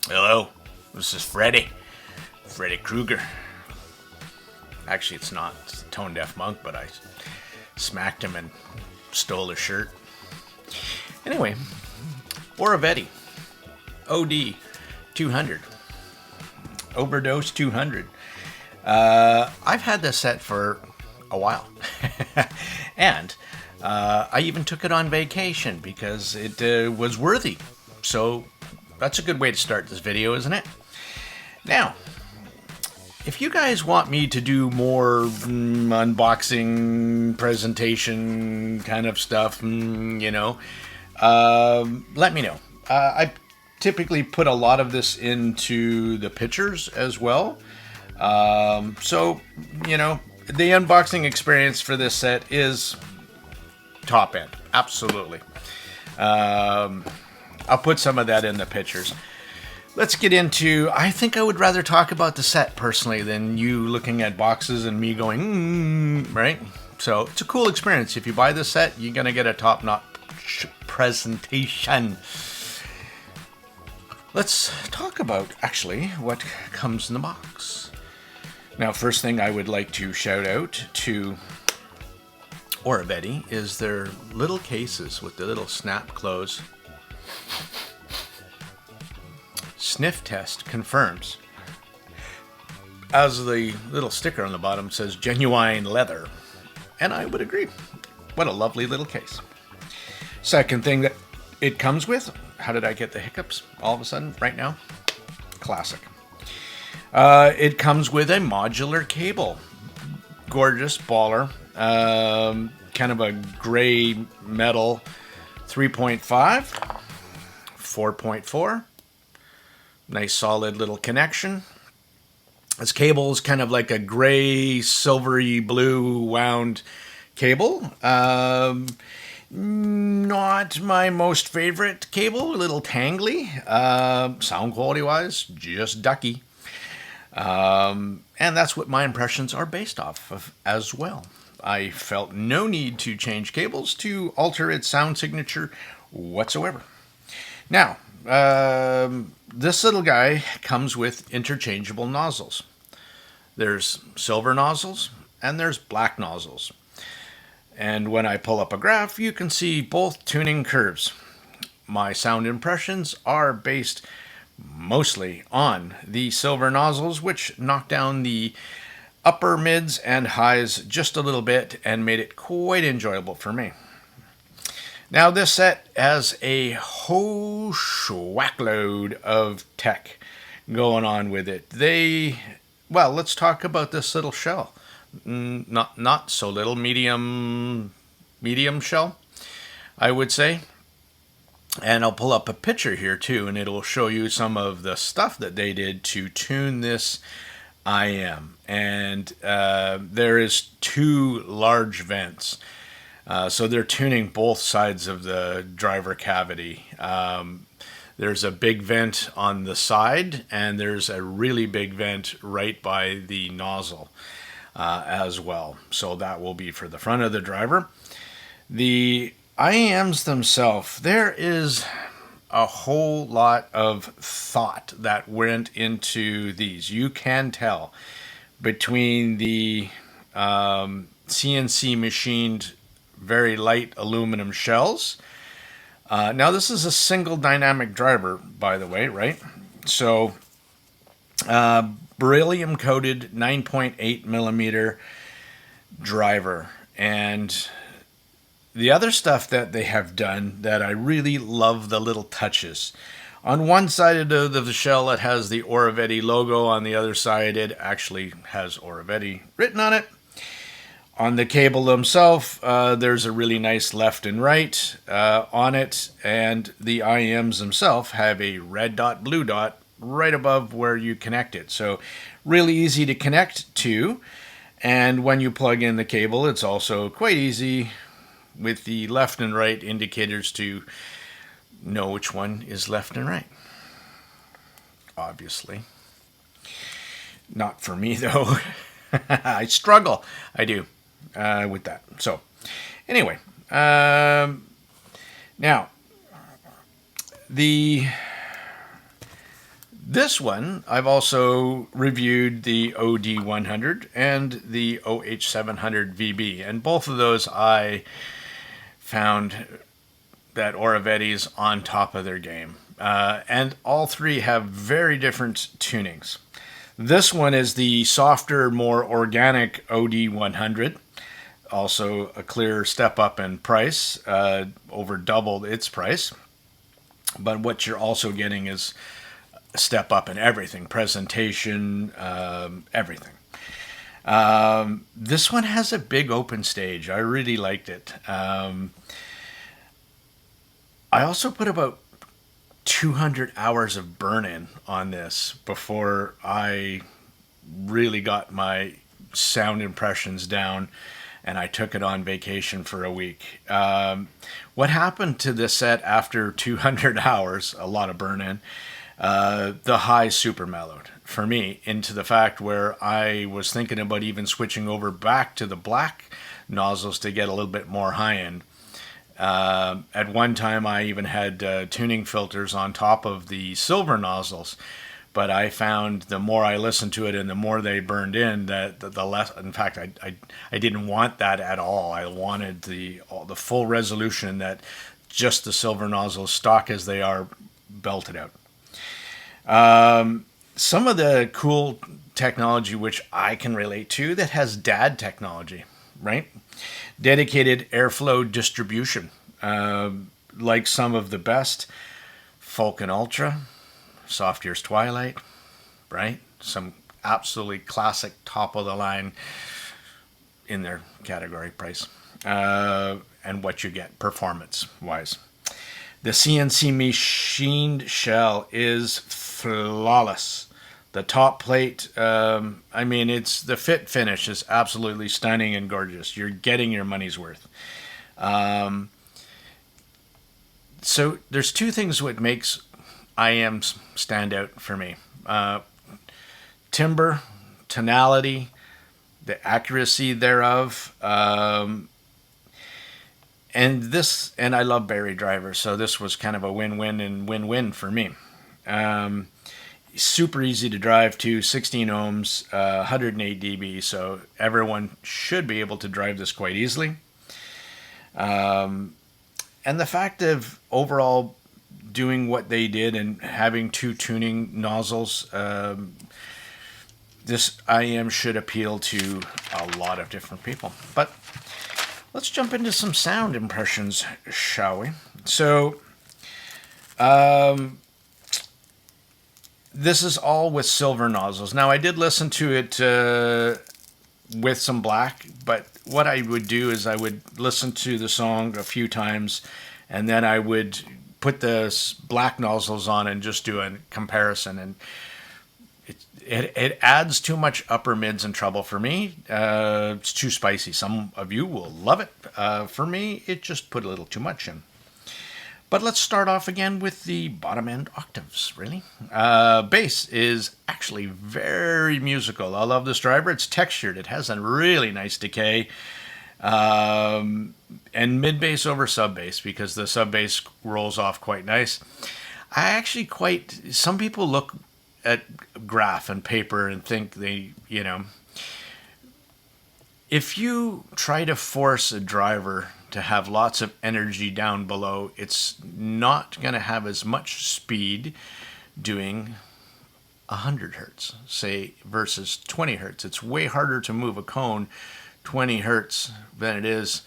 Hello, this is Freddy Krueger. Actually, it's not. It's a tone deaf monk, but I smacked him and stole his shirt. Anyway, Oriveti, OD200, Overdose 200. I've had this set for a while, and I even took it on vacation because it was worthy. So that's a good way to start this video, isn't it? Now, if you guys want me to do more unboxing, presentation kind of stuff, let me know. I typically put a lot of this into the pictures as well. So, the unboxing experience for this set is top end. Absolutely. I'll put some of that in the pictures. Let's get into, I think I would rather talk about the set personally than you looking at boxes and me going, right? So it's a cool experience. If you buy this set, you're going to get a top-notch presentation. Let's talk about, actually, what comes in the box. Now, first thing I would like to shout out to Oriveti is their little cases with the little snap close. Sniff test confirms, as the little sticker on the bottom says, genuine leather. And I would agree. What a lovely little case. Second thing that it comes with, how did I get the hiccups all of a sudden right now? Classic. It comes with a modular cable. Gorgeous baller. Kind of a gray metal 3.5. 4.4. Nice solid little connection. This cable is kind of like a gray, silvery blue wound cable. Not my most favorite cable, a little tangly. Sound quality wise, just ducky. And that's what my impressions are based off of as well. I felt no need to change cables to alter its sound signature whatsoever. Now, this little guy comes with interchangeable nozzles. There's silver nozzles and there's black nozzles. And when I pull up a graph, you can see both tuning curves. My sound impressions are based mostly on the silver nozzles, which knock down the upper mids and highs just a little bit and made it quite enjoyable for me. Now, this set has a whole schwackload of tech going on with it. Well, let's talk about this little shell. Not so little, medium shell, I would say. And I'll pull up a picture here too, and it'll show you some of the stuff that they did to tune this IM. And there is two large vents. So they're tuning both sides of the driver cavity. There's a big vent on the side, and there's a really big vent right by the nozzle as well. So that will be for the front of the driver. The IAMs themselves, there is a whole lot of thought that went into these. You can tell between the CNC machined very light aluminum shells. Now this is a single dynamic driver, by the way, right? So beryllium coated 9.8 millimeter driver. And the other stuff that they have done that I really love, the little touches. On one side of the shell, it has the Oriveti logo. On the other side, it actually has Oriveti written on it. On the cable themselves, there's a really nice left and right on it. And the IMs themselves have a red dot, blue dot right above where you connect it. So really easy to connect to. And when you plug in the cable, it's also quite easy with the left and right indicators to know which one is left and right. Obviously. Not for me, though. I struggle. I do with that. So, anyway. Now, this one, I've also reviewed the OD100 and the OH700 VB. And both of those I found that Oriveti's on top of their game. And all three have very different tunings. This one is the softer, more organic OD100. Also a clear step up in price, over doubled its price. But what you're also getting is a step up in everything, presentation, everything. This one has a big open stage. I really liked it. I also put about 200 hours of burn-in on this before I really got my sound impressions down, and I took it on vacation for a week. What happened to this set after 200 hours, a lot of burn-in, the high super mellowed for me into the fact where I was thinking about even switching over back to the black nozzles to get a little bit more high end. At one time, I even had tuning filters on top of the silver nozzles, but I found the more I listened to it and the more they burned in, that the less. In fact, I didn't want that at all. I wanted the full resolution that just the silver nozzles, stock as they are, belted out. Some of the cool technology which I can relate to that has DAD technology, right? Dedicated airflow distribution, like some of the best, Falcon Ultra, Soft Ears Twilight, right? Some absolutely classic top of the line in their category price, and what you get performance wise. The CNC machined shell is flawless. The top plate, I mean, it's the fit finish is absolutely stunning and gorgeous. You're getting your money's worth. So there's two things what makes IMs stand out for me. Timbre, tonality, the accuracy thereof. And I love Barry Driver, so this was kind of a win-win and win-win for me. Super easy to drive to, 16 ohms, 108 dB, so everyone should be able to drive this quite easily. And the fact of overall doing what they did and having two tuning nozzles, this IM should appeal to a lot of different people. But let's jump into some sound impressions, shall we? So, this is all with silver nozzles. Now, I did listen to it with some black, but what I would do is I would listen to the song a few times, and then I would put the black nozzles on and just do a comparison, and it adds too much upper mids and treble for me. It's too spicy. Some of you will love it. For me, it just put a little too much in. But let's start off again with the bottom end octaves, really. Bass is actually very musical. I love this driver. It's textured. It has a really nice decay. And mid bass over sub bass, because the sub bass rolls off quite nice. Some people look at graph and paper and think if you try to force a driver to have lots of energy down below, it's not going to have as much speed doing 100 hertz, say, versus 20 hertz. It's way harder to move a cone 20 hertz than it is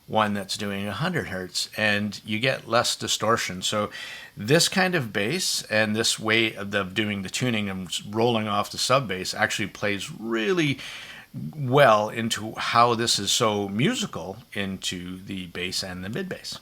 one that's doing 100 hertz, and you get less distortion. So this kind of bass and this way of doing the tuning and rolling off the sub bass actually plays really well into how this is so musical into the bass and the mid bass.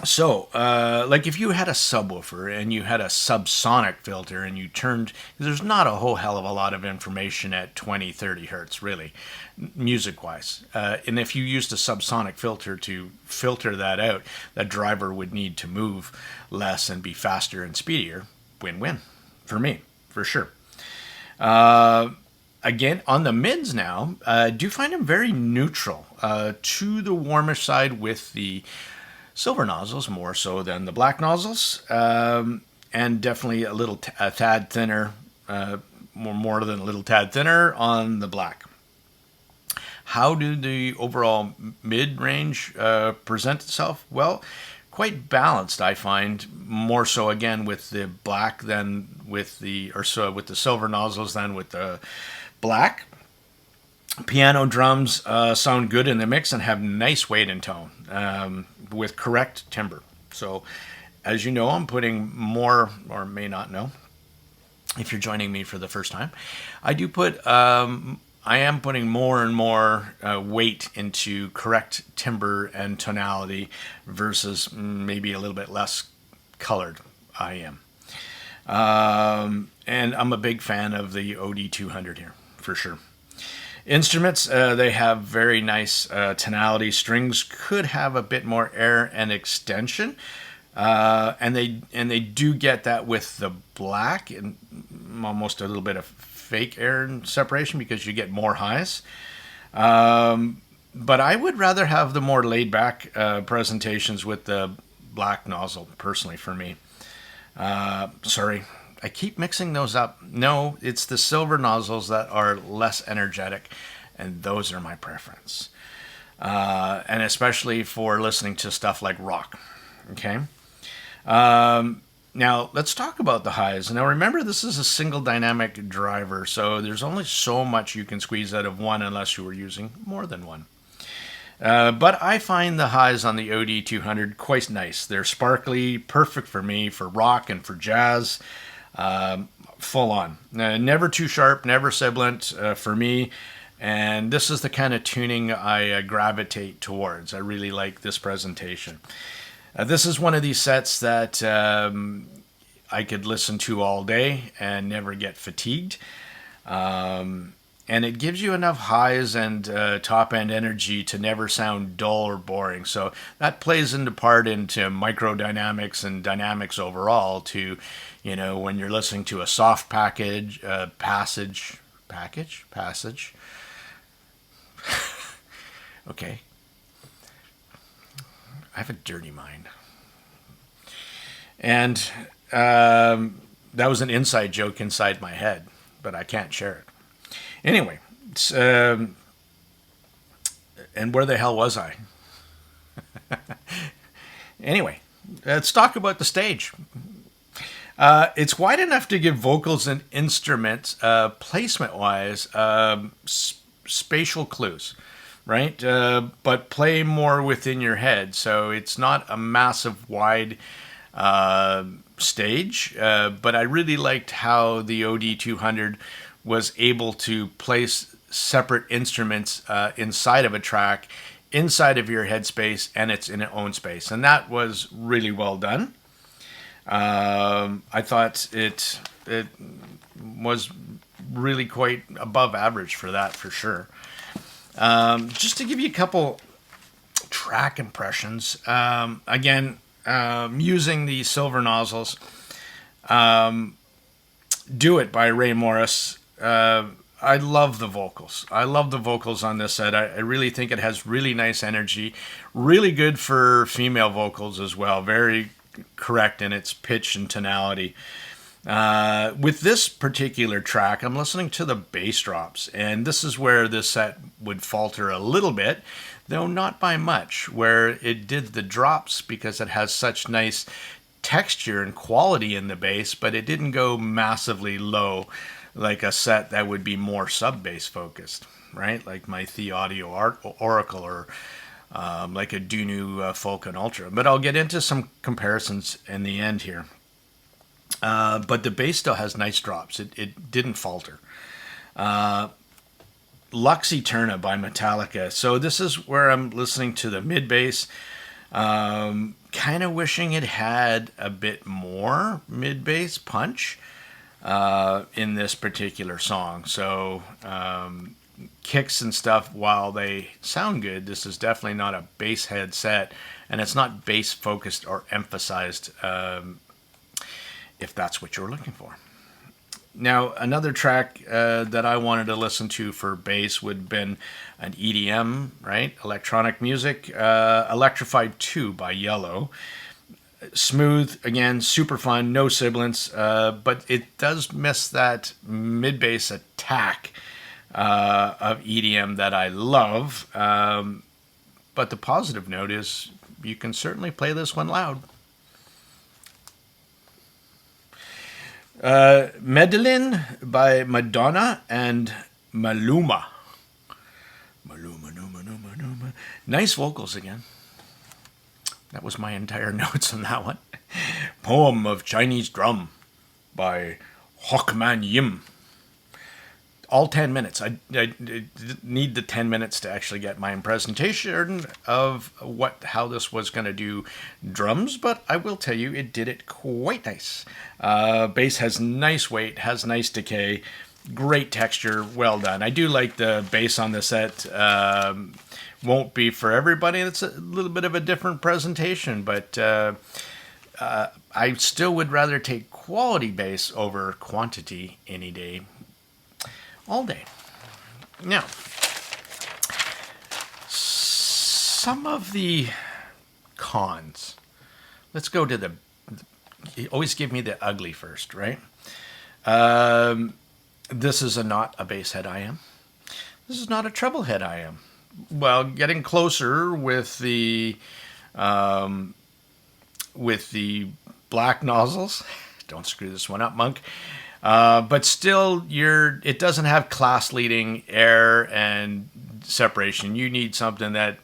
Like if you had a subwoofer and you had a subsonic filter and you turned, there's not a whole hell of a lot of information at 20, 30 hertz, really, music-wise. And if you used a subsonic filter to filter that out, that driver would need to move less and be faster and speedier. Win-win for me, for sure. Again, on the mids now, I do find them very neutral, to the warmish side with the silver nozzles more so than the black nozzles, and definitely a tad thinner, more than a little tad thinner on the black. How do the overall mid-range present itself? Well, quite balanced, I find, more so again with the black than with the silver nozzles than with the black. Piano drums sound good in the mix and have nice weight and tone with correct timbre. So, as you know, I'm putting more, or may not know, if you're joining me for the first time, I am putting more and more weight into correct timbre and tonality versus maybe a little bit less colored I am. And I'm a big fan of the OD200 here, for sure. Instruments, they have very nice tonality. Strings could have a bit more air and extension, and they do get that with the black and almost a little bit of fake air and separation because you get more highs. But I would rather have the more laid back presentations with the black nozzle, personally, for me. Sorry, I keep mixing those up. No, it's the silver nozzles that are less energetic, and those are my preference. And especially for listening to stuff like rock. Okay? Now, let's talk about the highs. Now, remember, this is a single dynamic driver, so there's only so much you can squeeze out of one unless you were using more than one. But I find the highs on the OD200 quite nice. They're sparkly, perfect for me, for rock and for jazz. Full on. Never too sharp, never sibilant for me. And this is the kind of tuning I gravitate towards. I really like this presentation. This is one of these sets that I could listen to all day and never get fatigued. And it gives you enough highs and top-end energy to never sound dull or boring. So that plays into microdynamics and dynamics overall to, when you're listening to a soft passage. Okay. I have a dirty mind. And that was an inside joke inside my head, but I can't share it. Anyway, and where the hell was I? Anyway, let's talk about the stage. It's wide enough to give vocals and instruments, placement-wise, spatial clues, right? But play more within your head. So it's not a massive wide stage, but I really liked how the OD200 was able to place separate instruments inside of a track inside of your headspace and it's in its own space. And that was really well done. I thought it was really quite above average for that, for sure. Just to give you a couple track impressions, again, using the silver nozzles, Do It by Ray Morris. I love the vocals. I love the vocals on this set. I really think it has really nice energy. Really good for female vocals as well. Very correct in its pitch and tonality. With this particular track, I'm listening to the bass drops, and this is where this set would falter a little bit, though not by much, where it did the drops because it has such nice texture and quality in the bass, but it didn't go massively low like a set that would be more sub-bass focused, right? Like my The Audio Oracle or like a Dunu Falcon Ultra. But I'll get into some comparisons in the end here. But the bass still has nice drops. It didn't falter. Lux Eterna by Metallica. So this is where I'm listening to the mid bass. Kind of wishing it had a bit more mid bass punch in this particular song. So kicks and stuff, while they sound good, this is definitely not a bass head set, and it's not bass focused or emphasized, if that's what you're looking for. Now, another track that I wanted to listen to for bass would have been an EDM, right? Electronic music, Electrified 2 by Yellow. Smooth, again, super fun, no sibilants, but it does miss that mid-bass attack of EDM that I love. But the positive note is you can certainly play this one loud. Medellin by Madonna and Maluma. Maluma. Nice vocals again. That was my entire notes on that one. Poem of Chinese Drum by Hawkman Yim. All 10 minutes. I need the 10 minutes to actually get my presentation of how this was going to do drums, but I will tell you it did it quite nice. Bass has nice weight, has nice decay, great texture, well done. I do like the bass on the set. Won't be for everybody. It's a little bit of a different presentation, but I still would rather take quality bass over quantity any day. All day. Now, some of the cons. Let's go to you always give me the ugly first, right? This is not a bass head I am. This is not a treble head I am. Well, getting closer with the black nozzles. Don't screw this one up, Monk. But still, it doesn't have class-leading air and separation. You need something that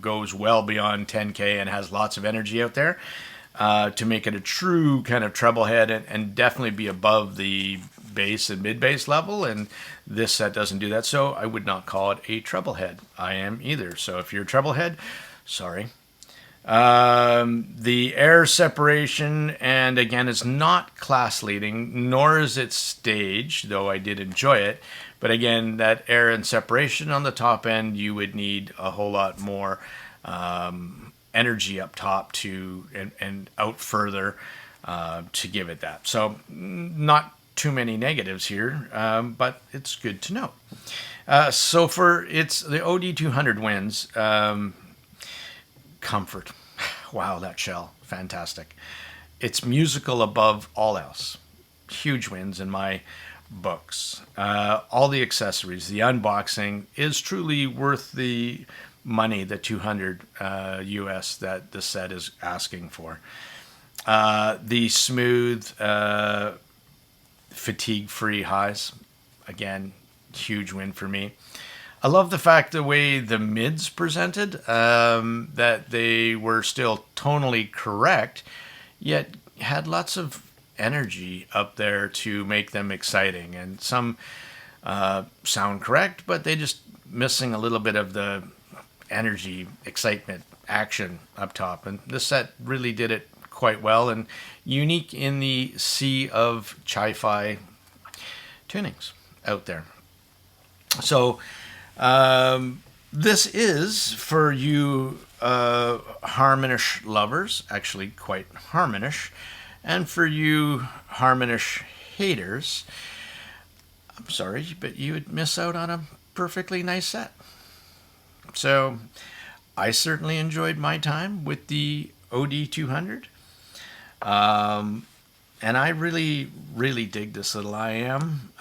goes well beyond 10K and has lots of energy out there to make it a true kind of treble head and definitely be above the bass and mid-bass level. And this set doesn't do that, so I would not call it a treble head. I am either. So if you're a treble head, sorry. The air separation, and again, is not class leading, nor is it stage, though I did enjoy it. But again, that air and separation on the top end, you would need a whole lot more energy up top and out further to give it that. So not too many negatives here, but it's good to know. So it's the OD200 wins. Comfort. Wow, that shell. Fantastic. It's musical above all else. Huge wins in my books. All the accessories, the unboxing is truly worth the money, the $200 US that the set is asking for. The smooth, fatigue-free highs. Again, huge win for me. I love the fact the way the mids presented, that they were still tonally correct, yet had lots of energy up there to make them exciting. And some sound correct, but they just missing a little bit of the energy, excitement, action up top. And this set really did it quite well and unique in the sea of chi-fi tunings out there. So this is for you harmonish lovers, actually quite harmonish, and for you harmonish haters, I'm sorry, but you would miss out on a perfectly nice set. So I certainly enjoyed my time with the OD200. And I really, really dig this little IM.